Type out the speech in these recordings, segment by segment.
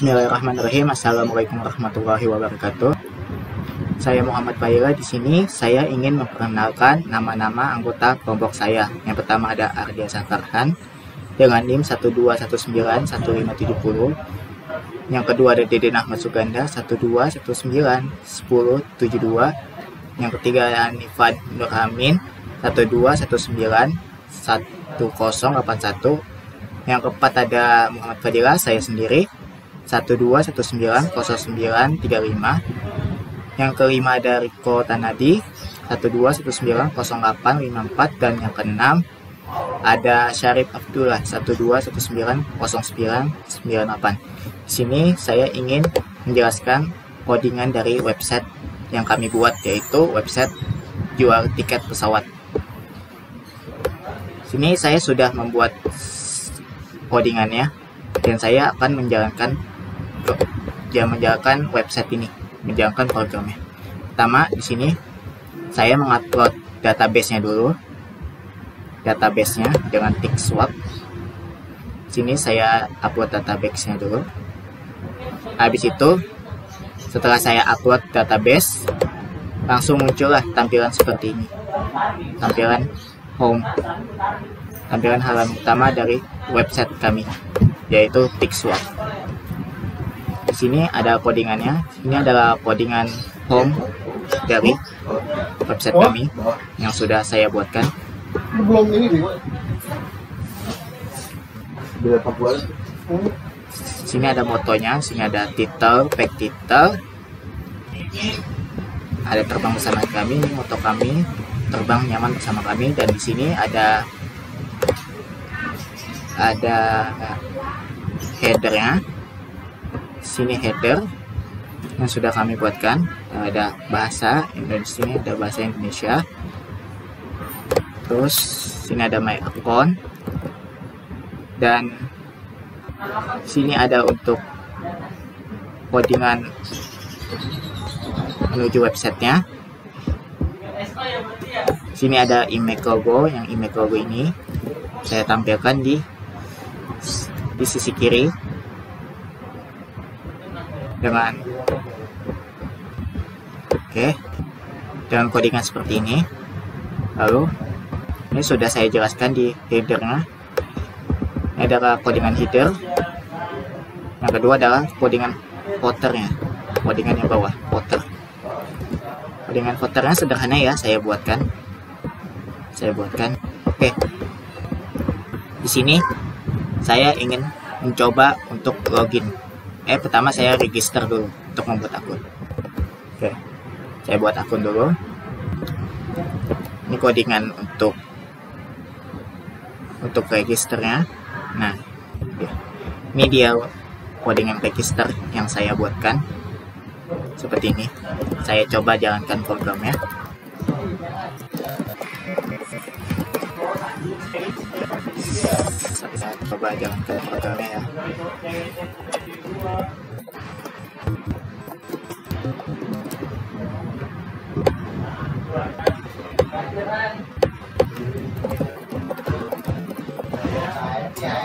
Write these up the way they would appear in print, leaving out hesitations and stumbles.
Bismillahirrahmanirrahim. Assalamualaikum warahmatullahi wabarakatuh. Saya Muhammad Faila. Di sini saya ingin memperkenalkan nama-nama anggota kelompok saya. Yang pertama ada Ardia Safarhan dengan NIM 1219157. Yang kedua ada Deden Ahmad Suganda 121911072. Yang ketiga ada Nifad Nurhamin 121911081. Yang keempat ada Muhammad Fadila, saya sendiri 121900935. Yang kelima ada Riko Tanadi 121900854. Dan yang keenam ada Syarif Abdullah 121900998. Di sini saya ingin menjelaskan codingan dari website yang kami buat, yaitu website jual tiket pesawat. Sini saya sudah membuat codingannya dan saya akan menjalankan website ini, menjalankan programnya. Pertama, di sini saya mengupload database-nya dulu, database-nya dengan tick swap. Sini saya upload database-nya dulu. Habis itu, setelah saya upload database, langsung muncullah tampilan seperti ini, tampilan home, tampilan halaman utama dari website kami, yaitu tick swap. Di sini ada codingannya. Ini adalah codingan home dari website kami yang sudah saya buatkan. Sini ada motonya, sini ada title, back title, ada terbang bersama kami, ini moto kami, terbang nyaman bersama kami. Dan di sini ada headernya. Sini header yang sudah kami buatkan, ada bahasa Indonesia, sini ada bahasa Indonesia. Terus sini ada my account, dan sini ada untuk codingan menuju websitenya. Sini ada image logo, yang image logo ini saya tampilkan di sisi kiri dengan codingan seperti ini. Lalu ini sudah saya jelaskan di headernya. Ini adalah codingan header. Yang kedua adalah codingan footernya, codingan yang bawah, footer. Codingan footernya sederhana ya, saya buatkan. Oke. Di sini saya ingin mencoba untuk login. Pertama saya register dulu untuk membuat akun. Oke, saya buat akun dulu. Ini codingan untuk registernya. Nah, ini dia codingan register yang saya buatkan. Seperti ini. Saya coba jalankan programnya. Saya coba jalankan programnya ya.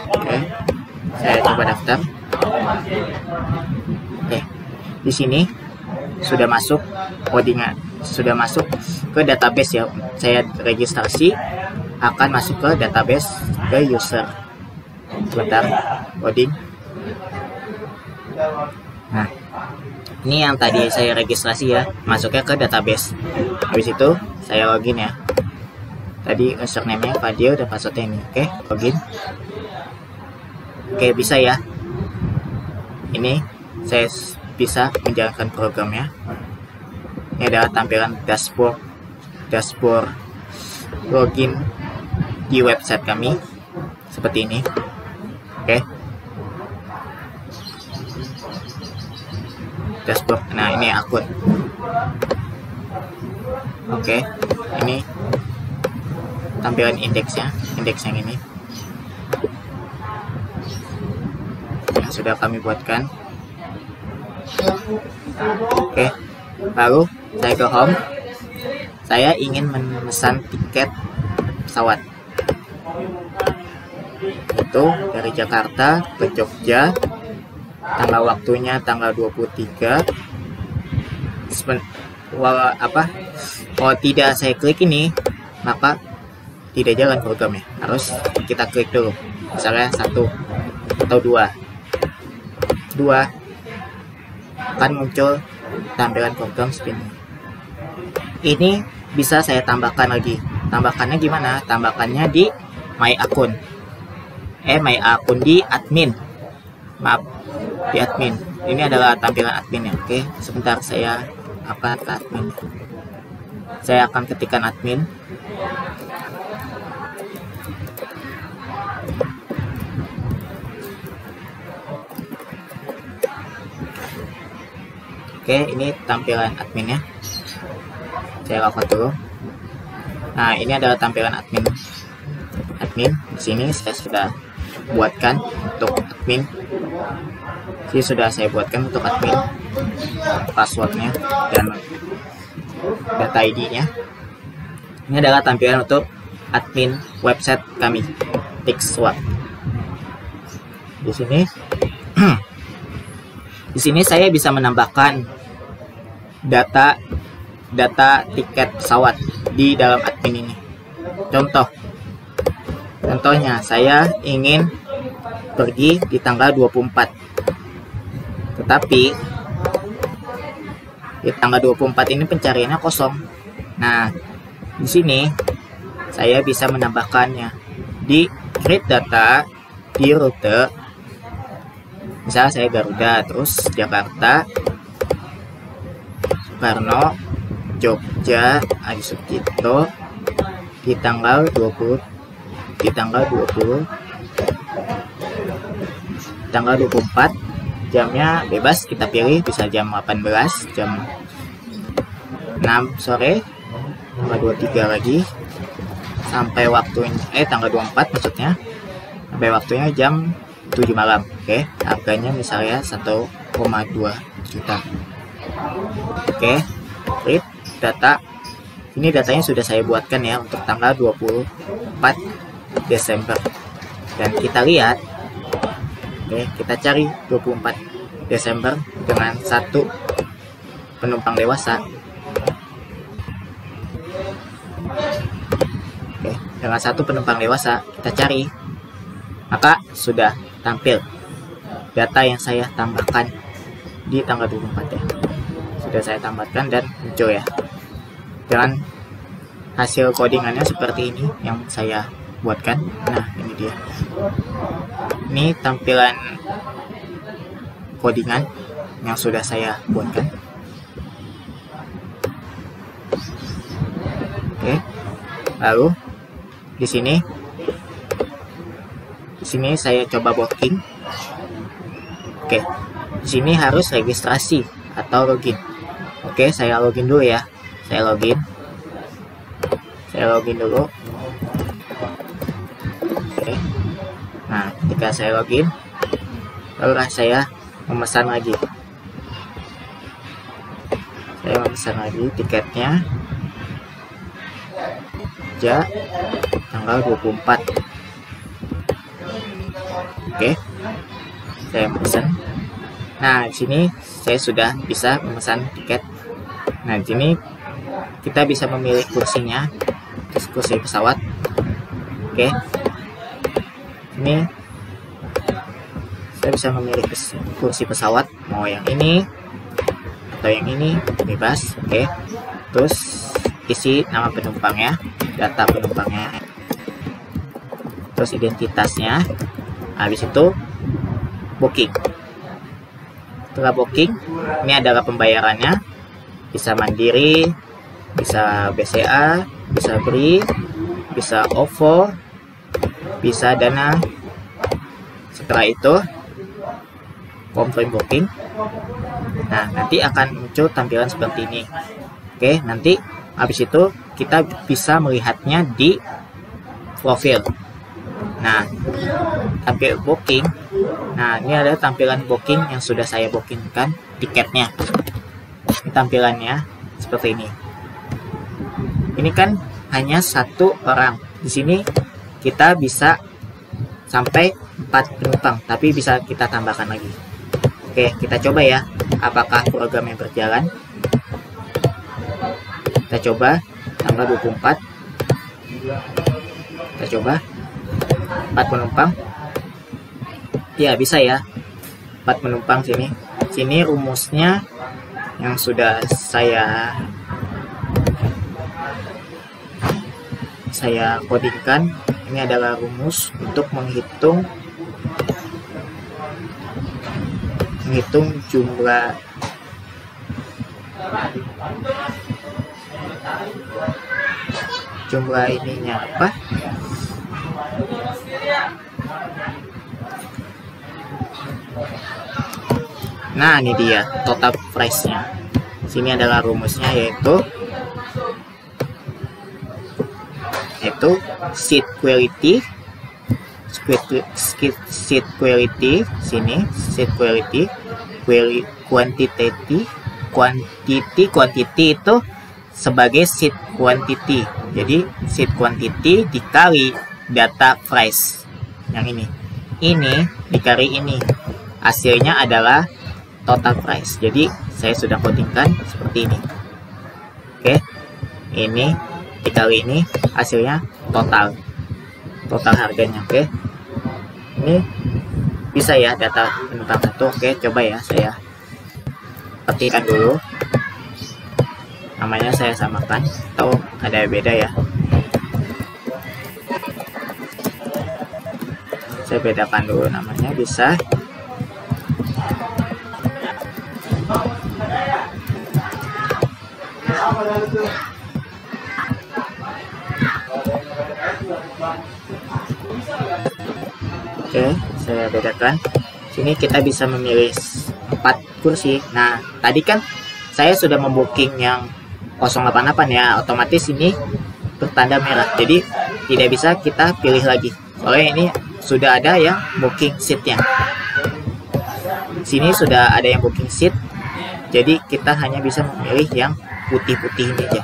Oke, saya coba daftar. Oke, di sini sudah masuk codingan, sudah masuk ke database ya. Saya registrasi akan masuk ke database, ke user. Sebentar, coding. Nah, ini yang tadi saya registrasi ya, masuknya ke database. Habis itu saya login ya. Tadi username-nya Fadil dan passwordnya ini. Oke, login. Oke, bisa ya. Ini saya bisa menjalankan programnya. Ini adalah tampilan dashboard login di website kami seperti ini. Oke. Dashboard. Nah, ini akun. Oke. Ini tampilan indeksnya, indeks yang ini yang sudah kami buatkan. Oke. Lalu saya ke home. Saya ingin memesan tiket pesawat. Itu dari Jakarta ke Jogja tanggal waktunya tanggal 23. Kalau tidak saya klik ini, maka tidak jalan programnya. Harus kita klik dulu, misalnya 1 atau 2 akan muncul tampilan program spin. Ini bisa saya tambahkan lagi. Tambahkannya gimana? Tambahkannya di my akun. Di admin. Maaf, di admin. Ini adalah tampilan adminnya. Oke, sebentar saya akan ke admin. Saya akan ketikkan admin. Oke, ini tampilan adminnya. Saya login dulu. Nah, ini adalah tampilan admin. Di sini saya sudah buatkan untuk admin. Ini sudah saya buatkan untuk admin, passwordnya dan data ID-nya. Ini adalah tampilan untuk admin website kami, TixSwap. Di sini saya bisa menambahkan data tiket pesawat di dalam admin ini. Contohnya saya ingin pergi di tanggal 24, tetapi di tanggal 24 ini pencariannya kosong. Nah, di sini saya bisa menambahkannya di create data di rute. Misalnya saya Garuda, terus Jakarta, Soekarno, Jogja, Adi Sucipto di tanggal 24, jamnya bebas, kita pilih bisa jam 18, jam 6 sore, tanggal 23 lagi, sampai waktunya tanggal 24 maksudnya, sampai waktunya jam 7 malam. Oke, harganya misalnya 1,2 juta. Oke, create data. Ini datanya sudah saya buatkan ya untuk tanggal 24 Desember. Dan kita lihat, oke, kita cari 24 Desember dengan 1 penumpang dewasa. Oke, dengan 1 penumpang dewasa kita cari, maka sudah tampil data yang saya tambahkan di tanggal 24 ya. Sudah saya tambahkan dan muncul ya. Dengan hasil codingannya seperti ini yang saya buatkan. Nah, ini dia. Ini tampilan codingan yang sudah saya buatkan. Oke. Lalu di sini saya coba booking. Oke. Di sini harus registrasi atau login. Oke, saya login dulu ya. Saya login dulu. Oke. Nah, ketika saya login, barulah saya memesan lagi. Saya memesan lagi tiketnya. Tanggal 24. Oke. Saya pesan. Nah, di sini saya sudah bisa memesan tiket. Nah, di sini kita bisa memilih kursinya, kursi pesawat. Oke. Ini saya bisa memilih kursi pesawat, mau yang ini atau yang ini, bebas. Oke. Terus isi nama penumpangnya, data penumpangnya, terus identitasnya. Habis itu booking. Setelah booking, ini adalah pembayarannya. Bisa Mandiri, bisa BCA, bisa BRI, bisa OVO, bisa Dana. Setelah itu confirm booking. Nah, nanti akan muncul tampilan seperti ini. Oke, nanti habis itu kita bisa melihatnya di profil. Nah, tampil booking. Nah, ini adalah tampilan booking yang sudah saya bookingkan tiketnya. Ini tampilannya seperti ini. Ini kan hanya 1 orang. Di sini kita bisa sampai 4 penumpang, tapi bisa kita tambahkan lagi. Oke, kita coba ya, apakah programnya berjalan. Kita coba tambah 24. Kita coba 4 penumpang. Ya, bisa ya. 4 penumpang sini. Sini rumusnya yang sudah saya codingkan. Ini adalah rumus untuk menghitung jumlah ininya apa? Nah, ini dia total price-nya. Sini adalah rumusnya, yaitu seat quality, sini seat quantity itu sebagai seat quantity. Jadi seat quantity dikali data price yang ini dikali ini, hasilnya adalah total price. Jadi saya sudah codingkan seperti ini. Oke, ini dikali ini, hasilnya total harganya. Oke, ini bisa ya data penumpang satu. Oke, coba ya saya ketikkan dulu, namanya saya samakan atau ada beda ya, saya bedakan dulu namanya. Bisa oke, saya bedakan. Sini kita bisa memilih 4 kursi. Nah, tadi kan saya sudah membooking yang 088 ya, otomatis ini bertanda merah. Jadi tidak bisa kita pilih lagi. Soalnya ini sudah ada yang booking seatnya. Sini sudah ada yang booking seat. Jadi kita hanya bisa memilih yang putih-putih ini aja.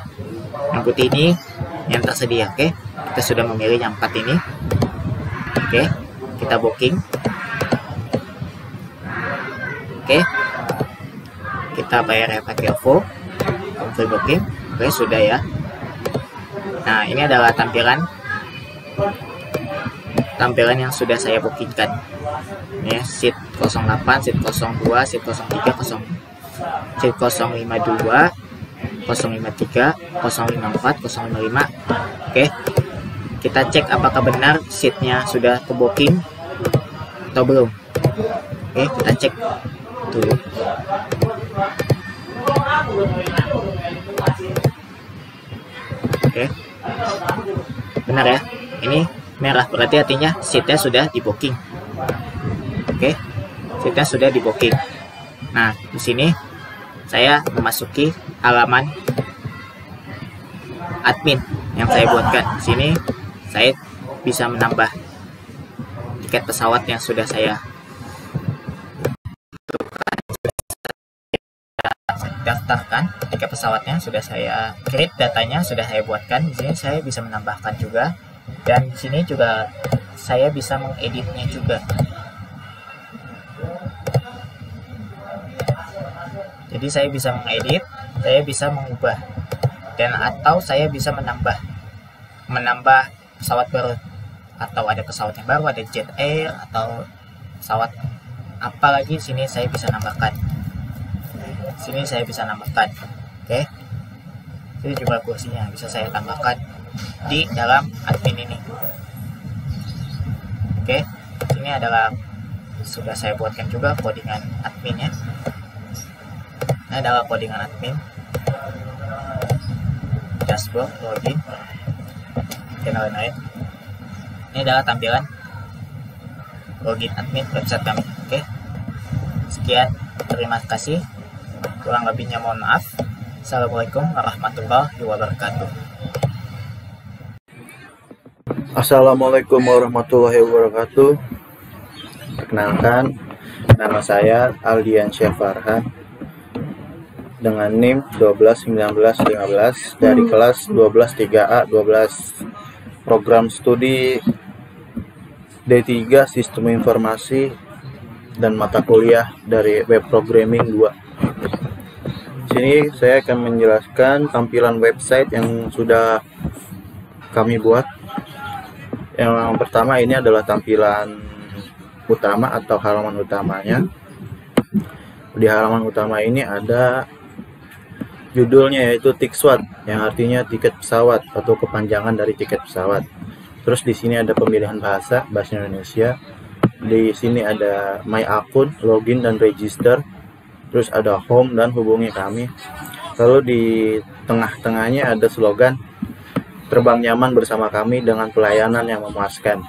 Yang putih ini yang tersedia. Oke, kita sudah memilih yang 4 ini. Oke, kita booking. Oke, kita bayar pakai OVO, confirm booking. Oke, sudah ya. Nah, ini adalah tampilan yang sudah saya bookingkan. Ya, seat 08, seat 02, seat 03, seat 052, 053, 054, 055. Oke, kita cek apakah benar seatnya sudah kebooking atau belum. Oke, kita cek dulu. Oke, benar ya, ini merah, berarti artinya seatnya sudah di booking. Oke, seatnya sudah di booking. Nah, di sini saya memasuki halaman admin yang saya buatkan. Di sini saya bisa menambah tiket pesawat yang sudah saya daftarkan. Tiket pesawatnya sudah saya create, datanya sudah saya buatkan. Di sini saya bisa menambahkan juga, dan di sini juga saya bisa mengeditnya juga. Jadi saya bisa mengedit, saya bisa mengubah, dan atau saya bisa menambah pesawat baru, atau ada pesawat yang baru, ada jet air atau pesawat apa lagi. Sini saya bisa nambahkan. Sini saya bisa nambahkan. Oke, ini jumlah kursinya bisa saya tambahkan di dalam admin ini. Oke, ini adalah sudah saya buatkan juga codingan adminnya. Ini adalah codingan admin, dashboard, login, dan lain-lain. Ini adalah tampilan login admin website kami. Oke, sekian, terima kasih. Kurang lebihnya mohon maaf. Assalamualaikum warahmatullahi wabarakatuh. Assalamualaikum warahmatullahi wabarakatuh. Perkenalkan, nama saya Aldian Syahfarhan dengan NIM 121915 dari kelas 12 3A 12 program studi D3 Sistem Informasi dan mata kuliah dari web programming 2. Sini saya akan menjelaskan tampilan website yang sudah kami buat. Yang pertama ini adalah tampilan utama atau halaman utamanya. Di halaman utama ini ada judulnya, yaitu TickSWAT, yang artinya tiket pesawat atau kepanjangan dari tiket pesawat. Terus di sini ada pemilihan bahasa Indonesia. Di sini ada My Account, login dan register. Terus ada home dan hubungi kami. Lalu di tengah-tengahnya ada slogan, terbang nyaman bersama kami dengan pelayanan yang memuaskan.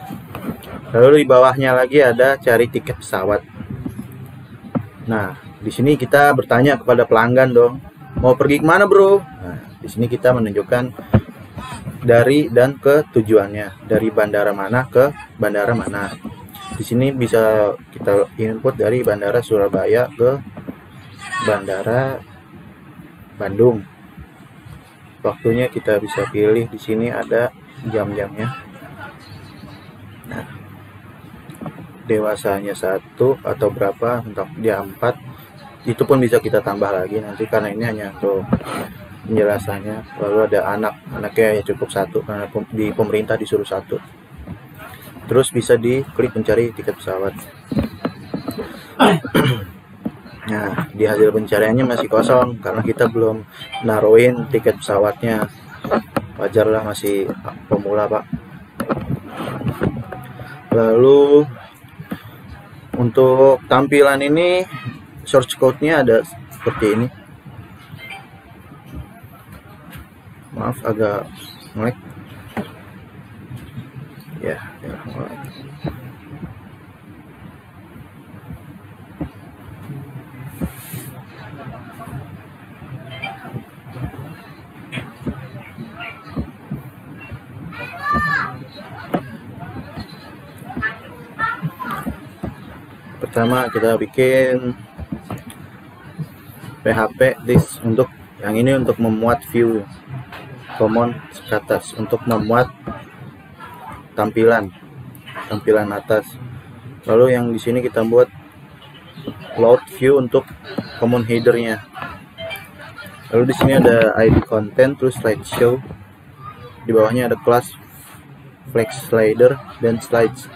Lalu di bawahnya lagi ada cari tiket pesawat. Nah, di sini kita bertanya kepada pelanggan dong, mau pergi kemana bro? Nah, di sini kita menunjukkan dari dan ke tujuannya, dari bandara mana ke bandara mana. Di sini bisa kita input dari bandara Surabaya ke bandara Bandung. Waktunya kita bisa pilih, di sini ada jam-jamnya. Nah, dewasanya 1 atau berapa, untuk dia 4. Itu pun bisa kita tambah lagi nanti, karena ini hanya untuk penjelasannya. Lalu ada anaknya ya cukup 1, karena di pemerintah disuruh 1. Terus bisa diklik mencari tiket pesawat. Nah, di hasil pencariannya masih kosong karena kita belum naruhin tiket pesawatnya. Wajarlah, masih pemula pak. Lalu untuk tampilan ini source code-nya ada seperti ini. Maaf agak ngelag. Ya, ngelag. Pertama kita bikin PHP list untuk yang ini, untuk memuat view command ke atas, untuk memuat tampilan atas. Lalu yang di sini kita buat load view untuk common headernya. Lalu di sini ada ID content, terus slideshow. Di bawahnya ada class flex slider dan slides.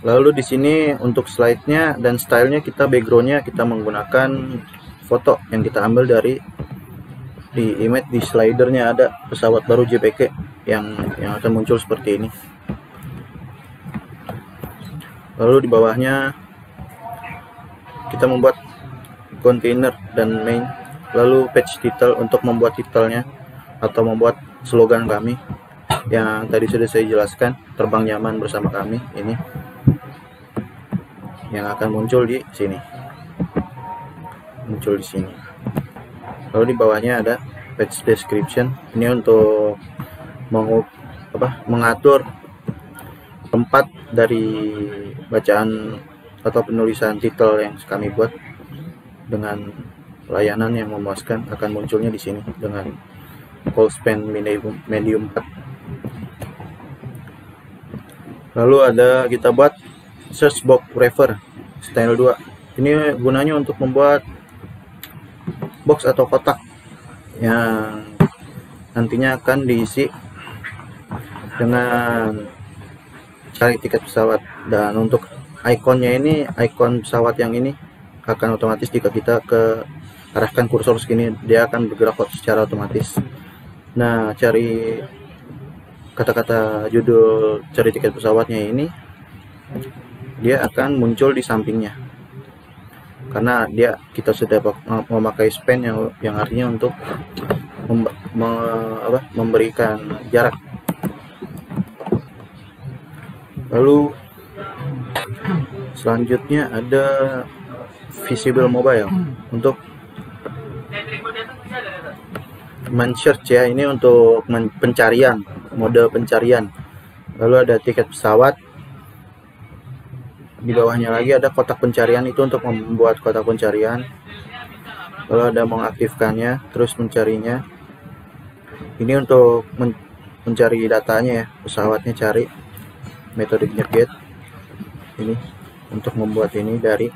Lalu di sini untuk slide-nya dan stylenya, kita background-nya kita menggunakan foto yang kita ambil dari di image. Di slidernya ada pesawat baru JPK yang akan muncul seperti ini. Lalu di bawahnya kita membuat container dan main. Lalu page title untuk membuat titelnya atau membuat slogan kami yang tadi sudah saya jelaskan, terbang nyaman bersama kami, ini yang akan muncul di sini, Lalu di bawahnya ada page description. Ini untuk mengatur tempat dari bacaan atau penulisan titel yang kami buat dengan layanan yang memuaskan, akan munculnya di sini dengan call span medium 4. Lalu ada kita buat search box refer style 2. Ini gunanya untuk membuat box atau kotak yang nantinya akan diisi dengan cari tiket pesawat. Dan untuk ikonnya ini, ikon pesawat yang ini akan otomatis jika kita arahkan kursor segini, dia akan bergerak secara otomatis. Nah, cari kata-kata judul cari tiket pesawatnya ini, dia akan muncul di sampingnya karena kita sudah memakai span yang artinya untuk memberikan jarak. Lalu selanjutnya ada visible mobile untuk men-search ya, ini untuk pencarian, mode pencarian. Lalu ada tiket pesawat. Di bawahnya lagi ada kotak pencarian, itu untuk membuat kotak pencarian. Lalu ada mengaktifkannya, terus mencarinya. Ini untuk mencari datanya ya, pesawatnya, cari metode get ini. untuk membuat ini dari.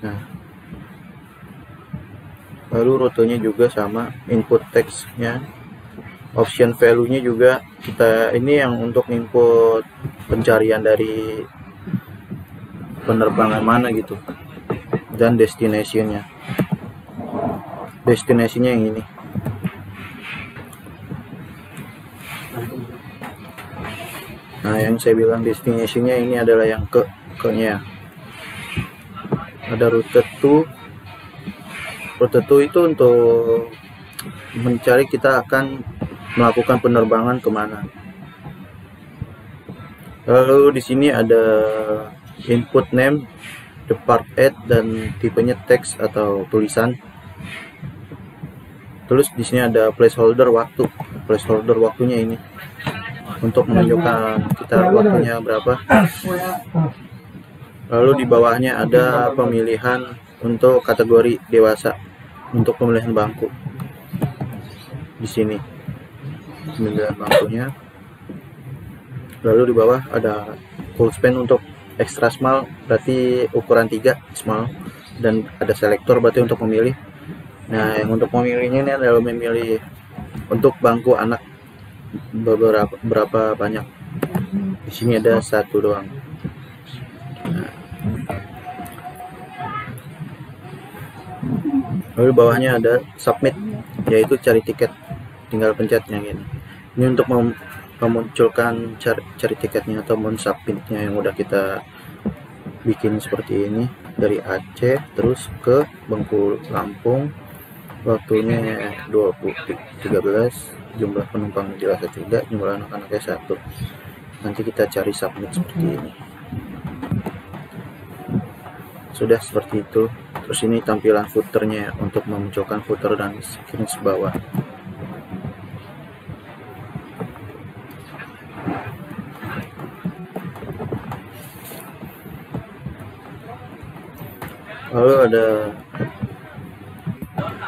Nah, lalu rutenya juga sama, input teksnya, option value-nya juga kita ini yang untuk input pencarian dari penerbangan mana gitu, dan destination-nya yang ini. Nah, yang saya bilang destination-nya ini adalah yang ke-nya. Ada rute to itu untuk mencari kita akan melakukan penerbangan kemana. Lalu di sini ada input name, depart at, dan tipenya teks atau tulisan. Terus di sini ada placeholder waktu. Placeholder waktunya ini untuk menunjukkan kita waktunya berapa. Lalu di bawahnya ada pemilihan untuk kategori dewasa untuk pemilihan bangku. Di sini pemilihan bangkunya. Lalu di bawah ada full span untuk extra small, berarti ukuran 3 small, dan ada selektor berarti untuk memilih. Nah, yang untuk memilihnya ini adalah memilih untuk bangku anak berapa banyak. Di sini ada 1 doang. Nah, lalu bawahnya ada submit, yaitu cari tiket. Tinggal pencet yang ini. Ini untuk memunculkan cari tiketnya atau mensubmitnya yang udah kita bikin seperti ini, dari Aceh terus ke Bengkulu Lampung. Waktunya 13, jumlah penumpang jelas 3, jumlah anak-anaknya 1. Nanti kita cari submit seperti ini. Sudah seperti itu. Terus ini tampilan footernya untuk memunculkan footer dan screen bawah. Lalu ada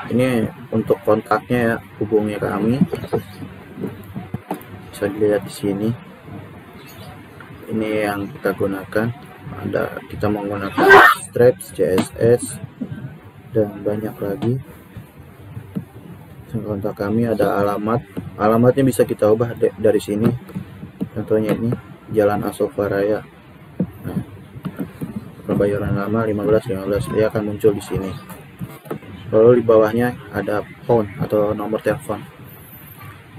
ini untuk kontaknya ya, hubungi kami. Bisa dilihat di sini. Ini yang kita gunakan. Ada kita menggunakan Stripe, CSS, dan banyak lagi. Kontak kami ada alamat. Alamatnya bisa kita ubah dari sini. Contohnya ini Jalan Asofaraya. Nah, pembayaran lama 15 dia akan muncul di sini. Lalu di bawahnya ada phone atau nomor telepon.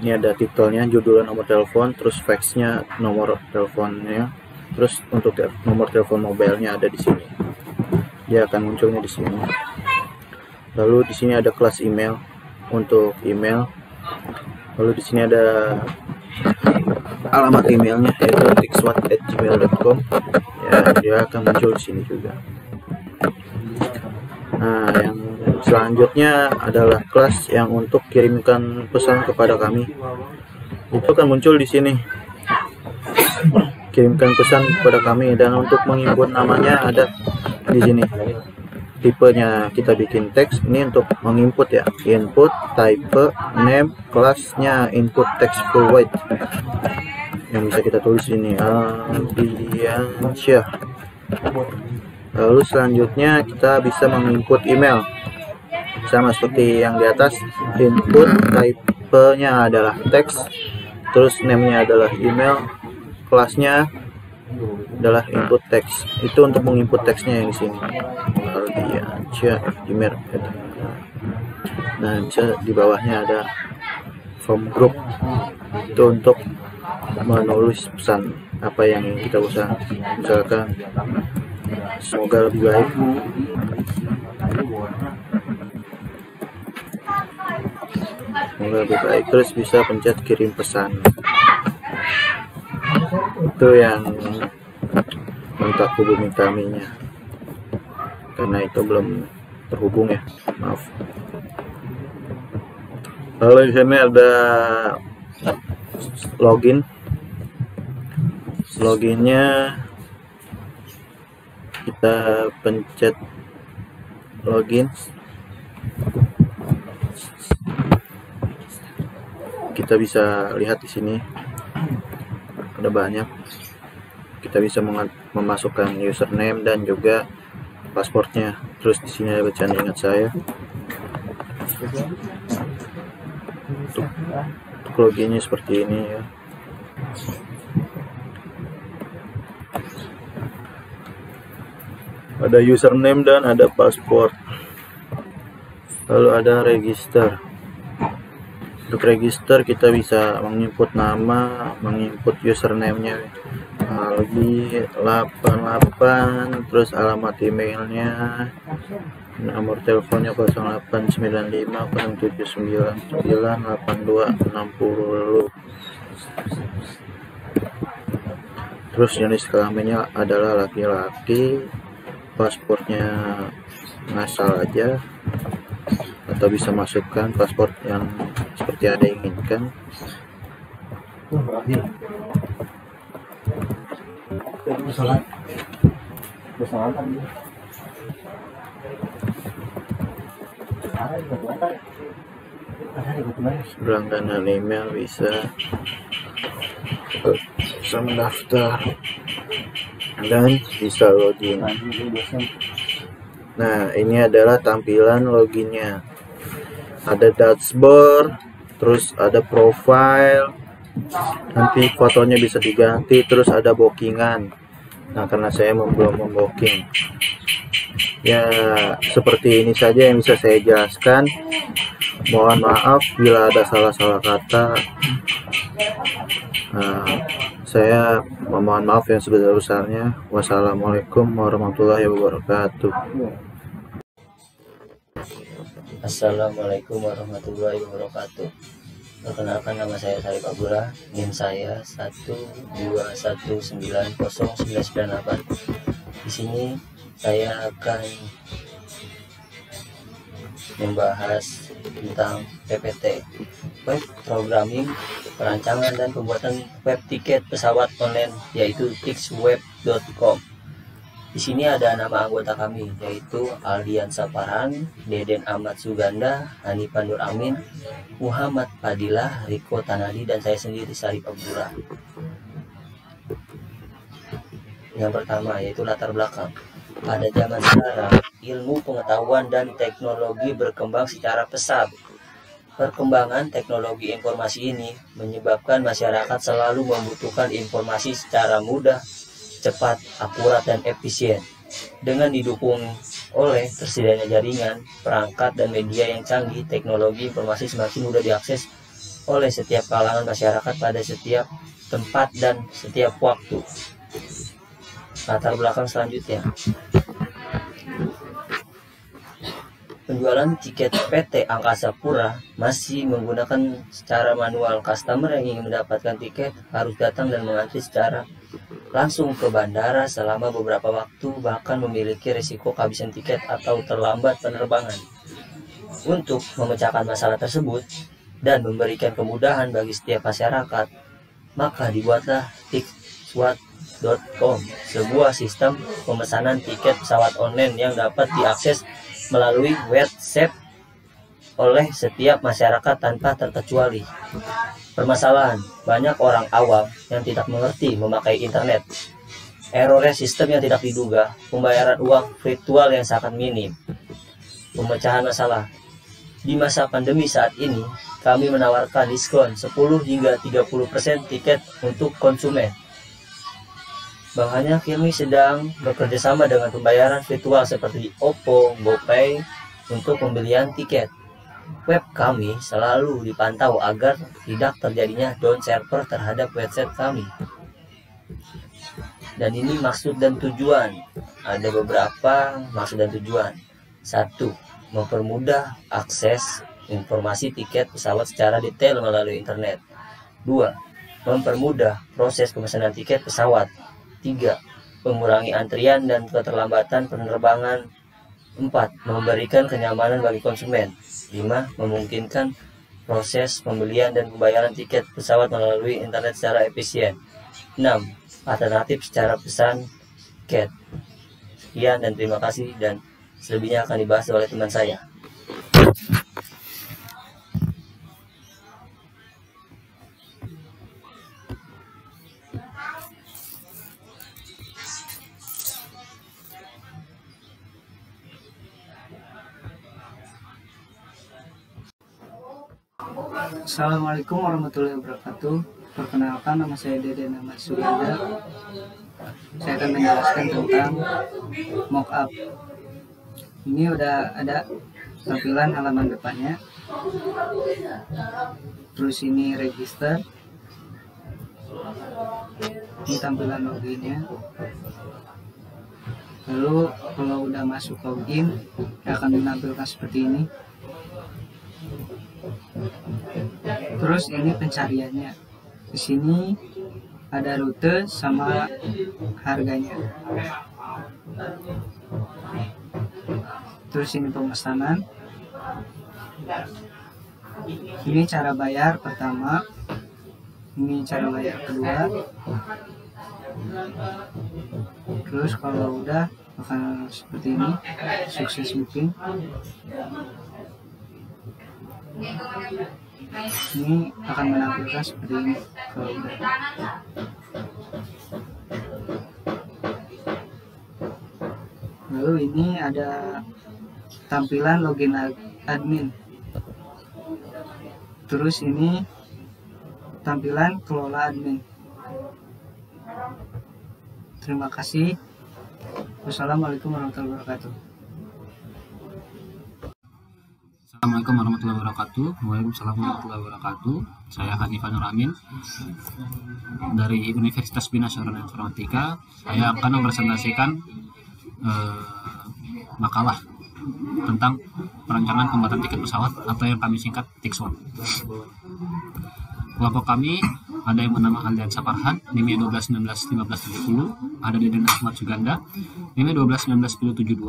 Ini ada titelnya, judulnya, nomor telepon, terus faxnya, nomor teleponnya, terus untuk nomor telepon mobilenya ada di sini. Dia akan munculnya di sini. Lalu di sini ada kelas email untuk email. Lalu di sini ada alamat emailnya, yaitu tikswat@gmail.com. Ya, dia akan muncul di sini juga. Nah, yang selanjutnya adalah kelas yang untuk kirimkan pesan kepada kami. Itu akan muncul di sini. Kirimkan pesan kepada kami, dan untuk menginput namanya ada di sini. Tipenya kita bikin teks, ini untuk menginput ya. Input, type, name, kelasnya input text full weight. Yang bisa kita tulis ini Aldiansyah. Lalu selanjutnya kita bisa menginput email, sama seperti yang di atas. Input, type-nya adalah teks, terus name-nya adalah email, kelasnya adalah input teks. Itu untuk menginput teksnya yang di sini. Email. Nah, bisa di bawahnya ada from group. Itu untuk menulis pesan apa yang kita usahakan. Misalkan semoga lebih baik. Semoga lebih baik. Terus bisa pencet kirim pesan. Itu yang kontak hubungi kaminya. Karena itu belum terhubung ya, maaf. Lalu di sini ada login. Loginnya kita pencet login. Kita bisa lihat di sini ada banyak. kita bisa memasukkan username dan juga pasportnya. Terus di sini ada bacaan ingat saya. Untuk loginnya seperti ini ya. Ada username dan ada paspor. Lalu ada register. Untuk register kita bisa menginput nama, menginput username-nya Algi 88, terus alamat emailnya, nomor teleponnya 0895 07998260. Terus jenis kelaminnya adalah laki-laki, paspornya ngasal aja atau bisa masukkan paspor yang seperti Anda inginkan. Berlangganan email bisa mendaftar dan bisa login. Nah, ini adalah tampilan loginnya. Ada dashboard, terus ada profile, nanti fotonya bisa diganti, terus ada bookingan. Nah, karena saya belum membooking, ya seperti ini saja yang bisa saya jelaskan. Mohon maaf bila ada salah-salah kata. Saya memohon maaf yang sebesar-besarnya. Wassalamualaikum warahmatullahi wabarakatuh. Assalamualaikum warahmatullahi wabarakatuh. Perkenalkan, nama saya Sarip Abdullah, NIM saya 121909998. Di sini saya akan membahas tentang PPT, web programming, perancangan dan pembuatan web tiket pesawat online, yaitu tixweb.com. Di sini ada nama anggota kami, yaitu Aldian Saparan, Deden Ahmad Suganda, Hanifan Nur Amin, Muhammad Fadilah, Riko Tanadi, dan saya sendiri Sarip Abdullah. Yang pertama yaitu latar belakang. Pada zaman sekarang, ilmu pengetahuan dan teknologi berkembang secara pesat. Perkembangan teknologi informasi ini menyebabkan masyarakat selalu membutuhkan informasi secara mudah, cepat, akurat, dan efisien. Dengan didukung oleh tersedianya jaringan, perangkat, dan media yang canggih, teknologi informasi semakin mudah diakses oleh setiap kalangan masyarakat pada setiap tempat dan setiap waktu. Latar belakang selanjutnya. Penjualan tiket PT Angkasa Pura masih menggunakan secara manual. Customer yang ingin mendapatkan tiket harus datang dan mengantri secara langsung ke bandara selama beberapa waktu, bahkan memiliki risiko kehabisan tiket atau terlambat penerbangan. Untuk memecahkan masalah tersebut dan memberikan kemudahan bagi setiap masyarakat, maka dibuatlah tixweb.com, sebuah sistem pemesanan tiket pesawat online yang dapat diakses melalui website oleh setiap masyarakat tanpa terkecuali. Permasalahan, banyak orang awam yang tidak mengerti memakai internet. Error sistem yang tidak diduga, pembayaran uang virtual yang sangat minim. Pemecahan masalah. Di masa pandemi saat ini, kami menawarkan diskon 10 hingga 30% tiket untuk konsumen. Bahannya kami sedang bekerjasama dengan pembayaran virtual seperti OVO, GoPay untuk pembelian tiket. Web kami selalu dipantau agar tidak terjadinya down server terhadap website kami. Dan ini maksud dan tujuan. Ada beberapa maksud dan tujuan. 1. Mempermudah akses informasi tiket pesawat secara detail melalui internet. 2. Mempermudah proses pemesanan tiket pesawat. 3. Mengurangi antrian dan keterlambatan penerbangan. 4. Memberikan kenyamanan bagi konsumen. 5. Memungkinkan proses pembelian dan pembayaran tiket pesawat melalui internet secara efisien. 6. Alternatif secara pesan tiket. Sekian dan terima kasih, dan selebihnya akan dibahas oleh teman saya. Assalamualaikum warahmatullahi wabarakatuh. Perkenalkan, nama saya Deden Ahmad Suganda. Saya akan menjelaskan tentang mockup. Ini udah ada tampilan halaman depannya. Terus ini register. Ini tampilan loginnya. Lalu kalau udah masuk login, akan menampilkan seperti ini. Terus ini pencariannya. Di sini ada rute sama harganya. Terus ini pemesanan. Ini cara bayar pertama. Ini cara bayar kedua. Terus kalau udah akan seperti ini, sukses booking. Ini akan menampilkan seperti ini kalau udah. Lalu ini ada tampilan login admin. Terus ini tampilan kelola admin. Terima kasih. Wassalamualaikum warahmatullahi wabarakatuh. Assalamualaikum warahmatullahi wabarakatuh. Waalaikumsalam warahmatullahi wabarakatuh. Saya Hanifah Nur Amin dari Universitas Bina Sarana Informatika. Saya akan mempresentasikan makalah tentang perancangan pembuatan tiket pesawat atau yang kami singkat TIKSWAP. Kelompok kami ada yang bernama Aldiansa Farhan, NIM 12191570, ada Deden Ahmad Suganda, NIM 12191072,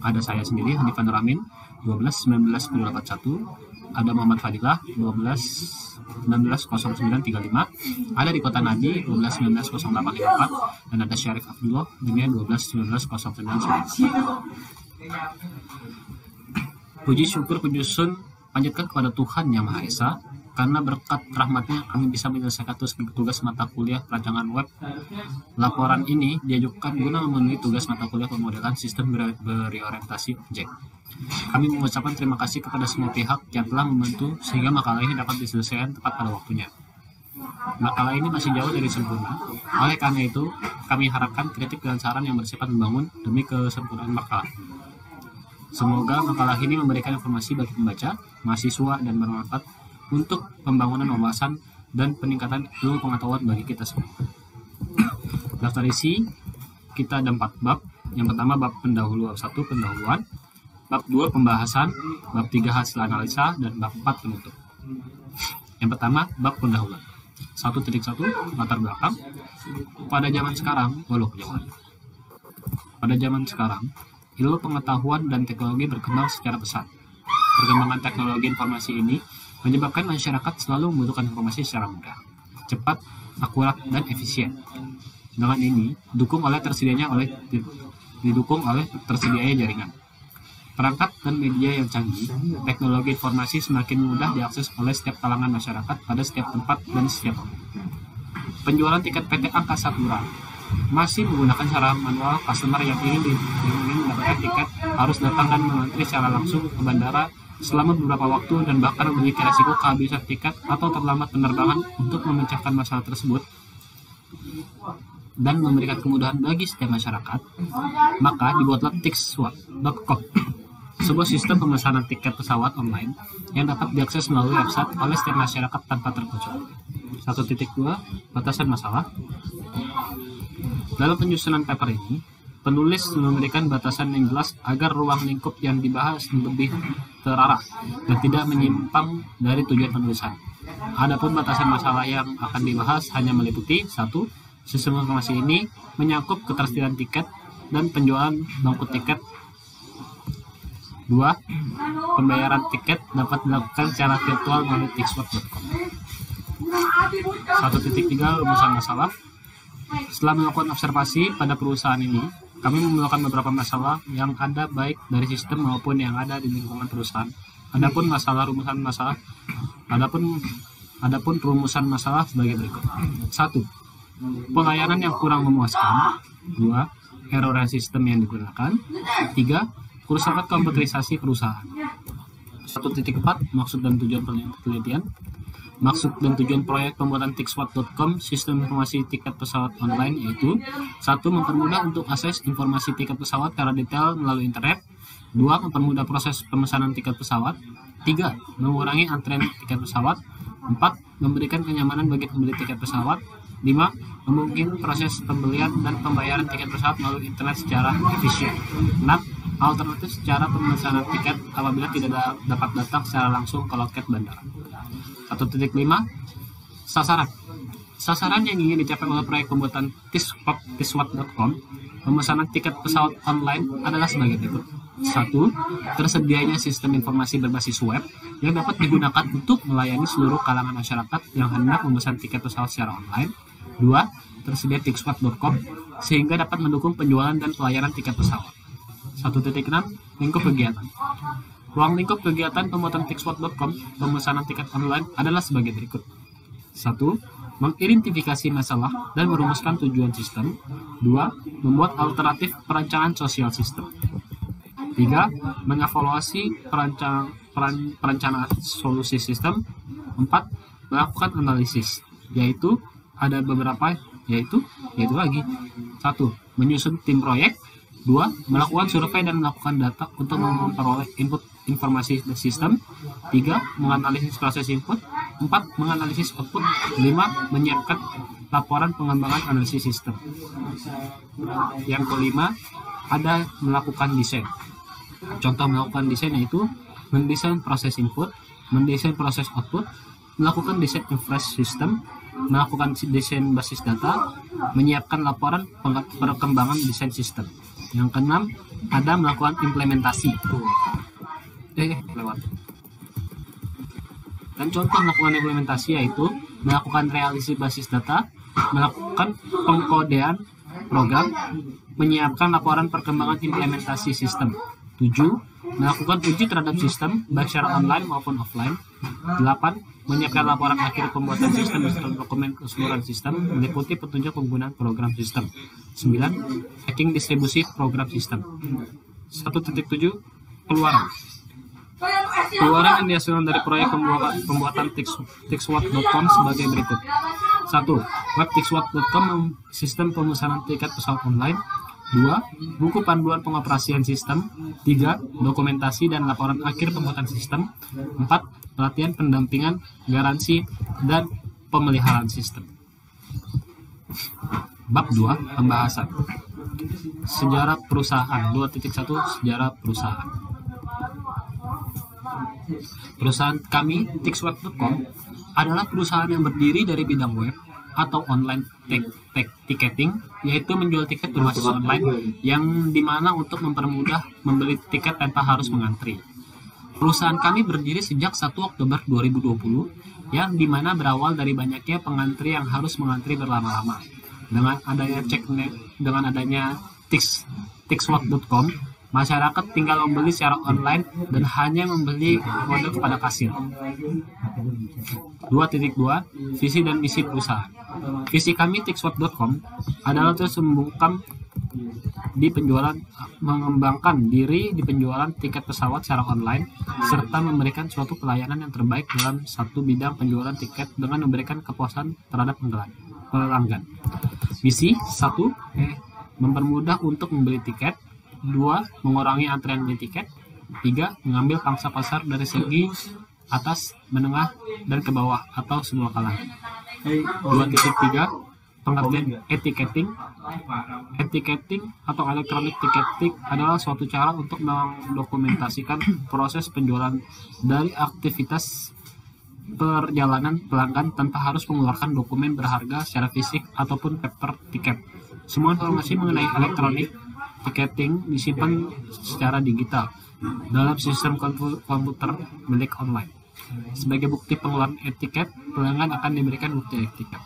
ada saya sendiri Hanifah Nur Amin 12191081, ada Muhammad Fadilah 12190935, ada di Kota Nadi 12190854, dan ada Syarif Abdullah NIM 12190994. Puji syukur penyusun panjatkan kepada Tuhan Yang Maha Esa, karena berkat rahmatnya kami bisa menyelesaikan tugas mata kuliah perancangan web. Laporan ini diajukan guna memenuhi tugas mata kuliah pemodelan sistem berorientasi objek. Kami mengucapkan terima kasih kepada semua pihak yang telah membantu sehingga makalah ini dapat diselesaikan tepat pada waktunya. Makalah ini masih jauh dari sempurna, oleh karena itu kami harapkan kritik dan saran yang bersifat membangun demi kesempurnaan makalah. Semoga makalah ini memberikan informasi bagi pembaca, mahasiswa, dan bermanfaat untuk pembangunan wawasan dan peningkatan ilmu pengetahuan bagi kita semua. Daftar isi, kita ada 4 bab. Yang pertama bab pendahuluan 1, pendahuluan. Bab 2, pembahasan. Bab 3, hasil analisa. Dan bab 4, penutup. Yang pertama, bab pendahuluan 1.1, latar belakang. Pada zaman sekarang, pada zaman sekarang, ilmu pengetahuan dan teknologi berkembang secara pesat. Perkembangan teknologi informasi ini menyebabkan masyarakat selalu membutuhkan informasi secara mudah, cepat, akurat, dan efisien. Dengan ini, didukung oleh tersedianya jaringan, perangkat, dan media yang canggih. Teknologi informasi semakin mudah diakses oleh setiap kalangan masyarakat pada setiap tempat dan setiap waktu. Penjualan tiket PT Angkasa Pura masih menggunakan cara manual. Customer yang ingin mendapatkan tiket harus datang dan mengantri secara langsung ke bandara selama beberapa waktu dan bahkan memiliki resiko kehabisan tiket atau terlambat penerbangan. Untuk memecahkan masalah tersebut dan memberikan kemudahan bagi setiap masyarakat, maka dibuatlah TIKSWAP.com, sebuah sistem pemesanan tiket pesawat online yang dapat diakses melalui website oleh setiap masyarakat tanpa terkecuali. 1.2, batasan masalah. Dalam penyusunan paper ini, penulis memberikan batasan yang jelas agar ruang lingkup yang dibahas lebih terarah dan tidak menyimpang dari tujuan penulisan. Adapun batasan masalah yang akan dibahas hanya meliputi 1. Sistem informasi ini menyakup ketersediaan tiket dan penjualan bangku tiket. 2. Pembayaran tiket dapat dilakukan secara virtual melalui TIKSWAP.com. 1.3, rumusan masalah. Setelah melakukan observasi pada perusahaan ini, kami menemukan beberapa masalah yang ada baik dari sistem maupun yang ada di lingkungan perusahaan. Adapun rumusan masalah sebagai berikut. 1. Pelayanan yang kurang memuaskan. 2. Error sistem yang digunakan. 3. Kerusakan komputerisasi perusahaan. 1.4 Maksud dan tujuan penelitian. Maksud dan tujuan proyek pembuatan tixswap.com sistem informasi tiket pesawat online yaitu 1. Mempermudah untuk akses informasi tiket pesawat secara detail melalui internet. 2. Mempermudah proses pemesanan tiket pesawat. 3. Mengurangi antrean tiket pesawat. 4. Memberikan kenyamanan bagi pembeli tiket pesawat. 5. Memungkinkan proses pembelian dan pembayaran tiket pesawat melalui internet secara efisien. 6. Alternatif secara pemesanan tiket apabila tidak dapat datang secara langsung ke loket bandara. 1.5 Sasaran. Sasaran yang ingin dicapai oleh proyek pembuatan tixswap.com pemesanan tiket pesawat online adalah sebagai berikut. 1. Tersedianya sistem informasi berbasis web yang dapat digunakan untuk melayani seluruh kalangan masyarakat yang hendak memesan tiket pesawat secara online. 2. Tersedia tixswap.com sehingga dapat mendukung penjualan dan pelayanan tiket pesawat. 1.6 Lingkup kegiatan. Ruang lingkup kegiatan pembuatan tixswap.com pemesanan tiket online adalah sebagai berikut. 1. Mengidentifikasi masalah dan merumuskan tujuan sistem. 2. Membuat alternatif perancangan sosial sistem. 3. Mengevaluasi perencanaan solusi sistem. 4. Melakukan analisis, yaitu ada beberapa, yaitu lagi. 1. Menyusun tim proyek. 2. Melakukan survei dan melakukan data untuk memperoleh input informasi sistem. 3. Menganalisis proses input. 4. Menganalisis output. 5. Menyiapkan laporan pengembangan analisis sistem. Yang kelima, ada melakukan desain. Contoh melakukan desain yaitu mendesain proses input, mendesain proses output, melakukan desain inference system, melakukan desain basis data, menyiapkan laporan perkembangan desain sistem. Yang keenam, ada melakukan implementasi. Dan contoh melakukan implementasi yaitu melakukan realisasi basis data, melakukan pengkodean program, menyiapkan laporan perkembangan implementasi sistem. 7. Melakukan uji terhadap sistem baik secara online maupun offline. 8. Menyiapkan laporan akhir pembuatan sistem beserta dokumen keseluruhan sistem meliputi petunjuk penggunaan program sistem. 9. Hacking distribusi program sistem. 1.7 Keluaran. Keluaran yang dihasilkan dari proyek pembuatan tixswap.com sebagai berikut. 1. Web tixswap.com sistem pemesanan tiket pesawat online. 2. Buku panduan pengoperasian sistem. 3. Dokumentasi dan laporan akhir pembuatan sistem. 4. Pelatihan pendampingan, garansi, dan pemeliharaan sistem. Bab 2. Pembahasan. Sejarah perusahaan. 2.1 Sejarah perusahaan. Perusahaan kami, tixswap.com, adalah perusahaan yang berdiri dari bidang web atau online ticketing, yaitu menjual tiket berbasis online yang dimana untuk mempermudah membeli tiket tanpa harus mengantri. Perusahaan kami berdiri sejak 1 Oktober 2020, yang dimana berawal dari banyaknya pengantri yang harus mengantri berlama-lama. Dengan adanya tixswap.com, masyarakat tinggal membeli secara online dan hanya membeli kode kepada kasir. 2.2 Visi dan misi perusahaan. Visi kami tixswap.com adalah terus membungkam di penjualan, mengembangkan diri di penjualan tiket pesawat secara online serta memberikan suatu pelayanan yang terbaik dalam satu bidang penjualan tiket dengan memberikan kepuasan terhadap pelanggan. Misi 1. Mempermudah untuk membeli tiket. 2. Mengurangi antrean beli tiket. 3. Mengambil pangsa pasar dari segi atas, menengah, dan ke bawah atau semua kalangan. 2.3 Pengertian etiketing. Etiketing atau electronic ticketing adalah suatu cara untuk mendokumentasikan proses penjualan dari aktivitas perjalanan pelanggan tanpa harus mengeluarkan dokumen berharga secara fisik ataupun paper tiket. Semua informasi mengenai electronic ticketing disimpan secara digital dalam sistem komputer milik online. Sebagai bukti pengeluaran etiket, pelanggan akan diberikan bukti etiket.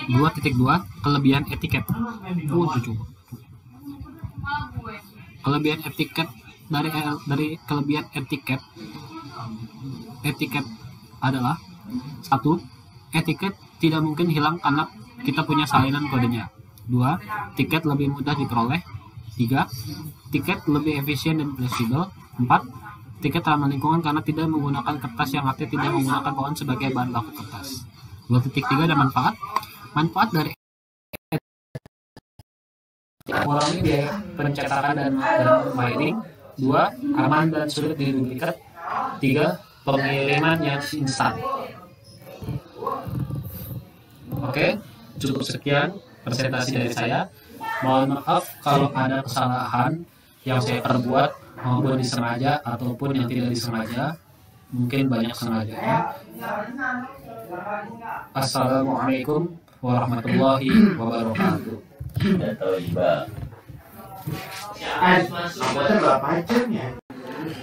2.2 Kelebihan etiket. Kelebihan etiket dari kelebihan etiket adalah 1. Etiket tidak mungkin hilang karena kita punya salinan kodenya. 2. Tiket lebih mudah diperoleh. 3. Tiket lebih efisien dan fleksibel. 4. tiket ramah lingkungan karena tidak menggunakan kertas, yang artinya tidak menggunakan bawaan sebagai bahan baku kertas. 2.3 ada manfaat. Manfaat dari mengurangi biaya pencetakan dan mailing. 2. Aman dan sulit diduplikat. 3. Pengiriman yang instan. Oke, cukup sekian presentasi dari saya. Mohon maaf kalau ada kesalahan yang saya perbuat, maupun disengaja ataupun yang tidak disengaja. Mungkin banyak sengajanya. Assalamualaikum warahmatullahi wabarakatuh.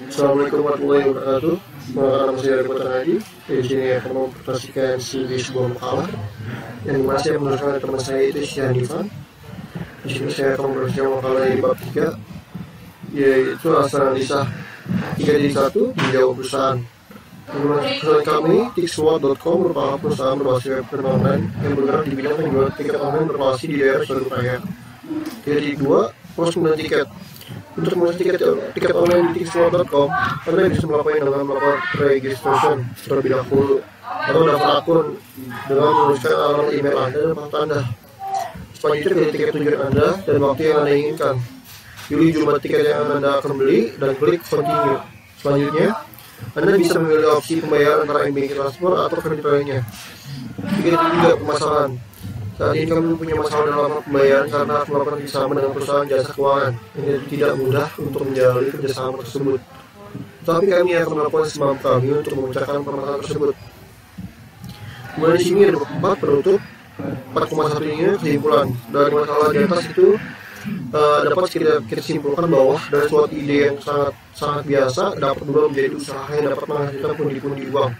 Assalamualaikum warahmatullahi wabarakatuh. Nama saya Repotan Hadi. Di sini akan mempresentasikan sebuah makalah yang dimana saya menuliskan teman saya itu si Hanifan. Di sini saya akan mempresentasikan makalah dari bab 3, yaitu asal analisa 3 jadi 1 menjawab perusahaan. Perusahaan kami, tikswap.com merupakan perusahaan berbasis web dan online yang bergerak di bidang penjualan tiket online berlokasi di daerah Bandung Raya. Jadi 2, pos pembelian tiket. Untuk mengurus tiket online di tikswap.com, Anda bisa melakukan registration terlebih dahulu atau daftar akun dengan menuliskan alamat email Anda dan password Anda. Selanjutnya pilih tiket tujuan Anda dan waktu yang Anda inginkan. Pilih jumlah tiket yang Anda akan beli dan klik continue. Selanjutnya, Anda bisa memilih opsi pembayaran antara e-banking transfer atau kredit lainnya. Jika tidak permasalahan, saat ini kami punya masalah dalam pembayaran karena harus melakukan kerjasama dengan perusahaan jasa keuangan yang tidak mudah untuk menjalani kerjasama tersebut. Tetapi kami akan melakukan semampu kami untuk memecahkan permasalahan tersebut. Kemudian di sini ada 4 penutup, 4,1 ini kesimpulan. Dari masalah di atas itu dapat kita simpulkan bahwa dari suatu ide yang sangat biasa dapat berubah menjadi usaha yang dapat menghasilkan pundi-pundi uang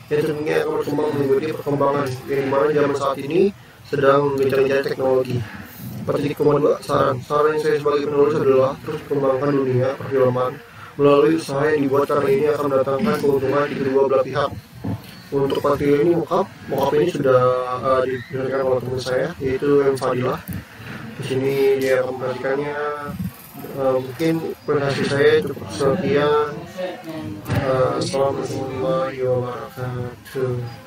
yang tentunya akan berkembang mengikuti perkembangan yang dimana zaman saat ini sedang mengejar-ngejar teknologi. 4.2 saran yang saya sebagai penulis adalah terus kembangkan dunia perfilman melalui usaha yang dibuat karena ini akan mendatangkan keuntungan di kedua belah pihak. Untuk materi ini mockup ini sudah diberikan oleh teman saya, yaitu M. Fadilah. Di sini dia akan memperhatikannya. Mungkin presentasi saya cukup sekian. Assalamualaikum warahmatullahi wabarakatuh.